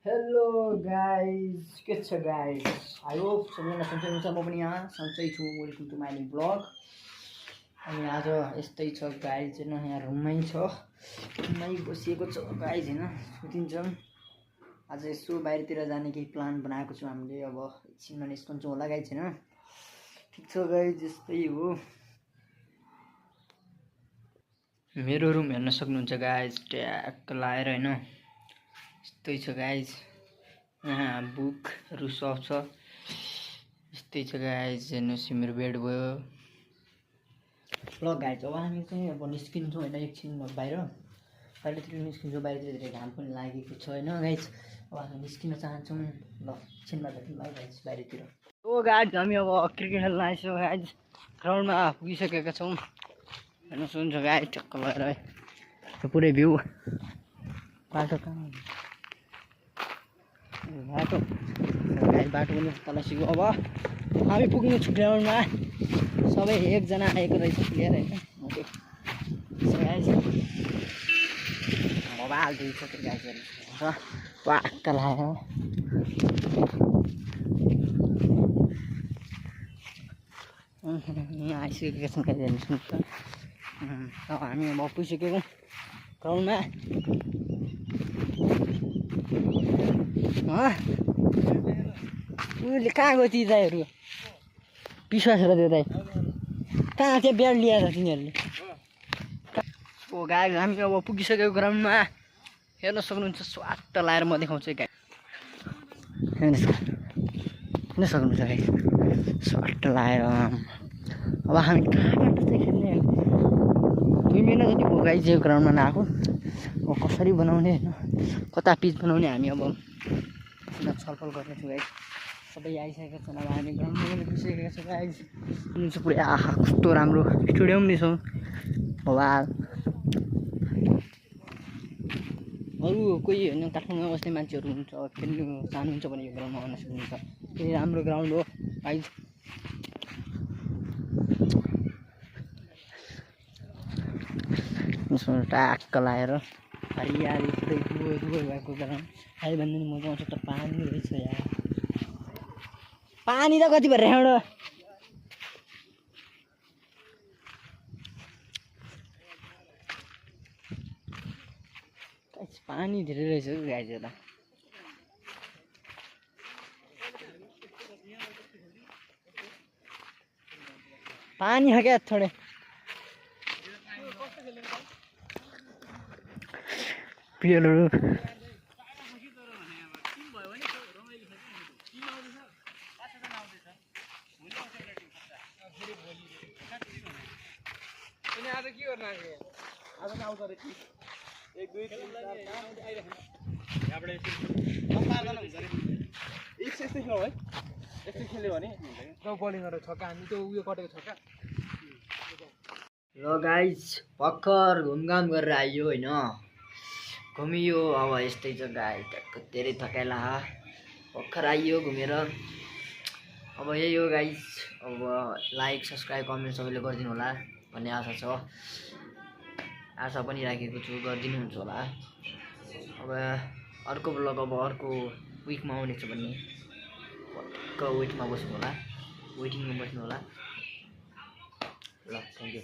Hello guys, के छ guys? I hope सबैजना सन्चै हुनुहुन्छ। म पनि यहाँ सन्चै छु। Welcome to my new blog. अनि आज यस्तै छ गाइस होइन, यहाँ रुममै छ, रुममै बसिएको छ गाइस होइन, सुतिन्छौँ। आज यसो बाहिरतिर जाने केही प्लान बनाएको छु हामीले। अब एकछिनमा निस्कन्छौँ होला गाइस होइन। ठिक छ गाइस, यस्तै हो। मेरो रुम हेर्न सक्नुहुन्छ गाइस, ट्याक लाएर होइन, यस्तै छ गाइस। यहाँ बुकहरू सब छ, यस्तै छ गाइस। हेर्नुहोस् मेरो बेड भयो। ल गाइस, अब हामी चाहिँ अब निस्किन्छौँ होइन, एकछिन बाहिरतिर निस्किन्छौँ। बाहिरतिर धेरै घाम पनि लागेको छ होइन गाइस। अब हामी निस्किन चाहन्छौँ। ल एकछिनमा भेटौँ है गाइस बाहिरतिर। ओ गाइस, हामी अब क्रिकेट खेल्न आइसक्यौँ गाइस। ग्राउन्डमा पुगिसकेका छौँ। हेर्न सक्नुहुन्छ गाइस, टक्क लगाएर पुरै भ्यू। बाटो कहाँ बाटो पनि तलसिको। अब हामी पुग्नु छु ग्राउन्डमा। सबै एकजना आएको रहेछ प्लेयर होइन। मोबाइल दिइसक्यो गाइसहरू वाक्क लाग्यो। यहाँ आइसकेका छौँ गाइस, हेर्नुहोस् त। अब हामी अब पुगिसकेको ग्राउन्डमा। उसले कहाँ गयो ती दाइहरू? विश्वास र त्यो दाइ कहाँ चाहिँ ब्याड लिएर तिनीहरूले? ओ गाइस, हामी अब पुगिसकेको ग्राउन्डमा। हेर्न सक्नुहुन्छ, स्वाट लाएर म देखाउँछु गाइस। हेर्न सक्नुहुन्छ गाइस, स्वाट लाएर। अब हामी कहाँबाट चाहिँ खेल्ने? 2 महिना जति भयो गाइस यो ग्राउन्डमा नआएको। अब कसरी बनाउने होइन, कता पिच बनाउने हामी अब छलफल गर्नेछौँ गाइस। सबै आइसकेका छन्। अब हामी ग्राउन्डमा पनि पुगिसकेका छौँ गाइस। पुरै आहा कस्तो राम्रो स्टेडियम नि छ। वाह, अरू कोही होइन काठमाडौँमा बस्ने मान्छेहरू हुन्छ, खेल्नु चाहनुहुन्छ भने यो ग्राउन्डमा आउन सक्नुहुन्छ। यति राम्रो ग्राउन्ड हो गाइस। टाक्क लगाएर हरियाली पुरै दुवै भएको ग्राउन्ड। खालि भन्नु नि मजा आउँछ। त पानी रहेछ यार, पानी त कति भएर एउटा पानी धेरै रहेछ कि गाइस यता। पानी है क्या थोड़े? प्लेयरहरू आज के गर्न आज आउँछ रे? 1 2 3 4 आइरहेको यहाँबाट यस्तै खेल्नु है। यस्तै खेल्यो भने बलिङ गरेर छक्का हान्नु, त्यो उयो कटेको छक्का। ल गाइस, भर्खर घुमघाम गरेर आइयो होइन, घुमियो। अब यस्तै छ गाइस, धेरै थकाइला भर्खर आइयो घुमेर। अब यही हो गाइस। अब लाइक सब्सक्राइब कमेन्ट सबैले गरिदिनु होला भन्ने आशा छ। आशा पनि राखेको छु, गरिदिनुहुन्छ होला। अब अर्को ब्लग अब अर्को विकमा आउनेछ भन्ने पक्का वेटिङमा बस्नु होला। ल थ्याङ्क यू।